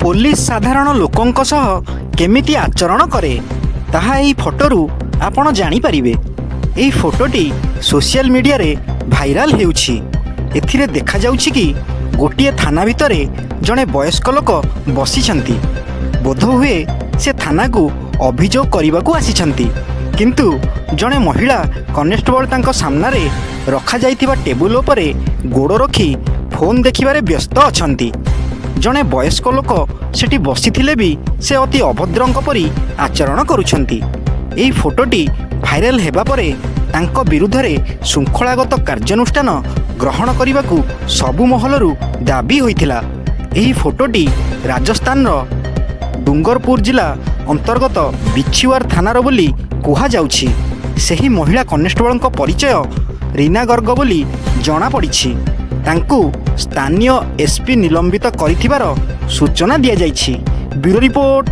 Police साधारण लोकंक सह केमिति आचरण करे ताहा एई फोटोरु आपण जानि परिबे। एई फोटोटी सोशल मीडिया रे भाइराल हेउछि। एथिरे देखा जाउछि कि गोटिए थाना भितरे जणे वयस्क लोक बसिछंती। बोध हुए से थाना को अभियोग करबाकू आसिछंती, किंतु जणे महिला कनेस्टेबल तांको सामना रे रखा जाइतिबा टेबुल उपरे गोड़ रखी फोन देखिबारे व्यस्त अछंती। जणे वयस्क लोक सेठी बसिथिले भी से अति अभद्रंक परी आचरण करुछंती। एई फोटोटी भाइराल हेबा परे तांको विरुद्धरे शृंखलागत कार्यानुष्ठान ग्रहण करबाकू सबु महलरू दाबी होइथिला। एही फोटोटी राजस्थान डूंगरपुर जिला अंतर्गत बिछुआर थानार बोली कुहा जाउछि। सेही महिला कनेस्टेबल परिचय रीना गर्ग बोली जना पड़िछि। तांकू स्थानीय एसपी निलंबित करिथिबार सूचना दिया जाइछि। Bureau report.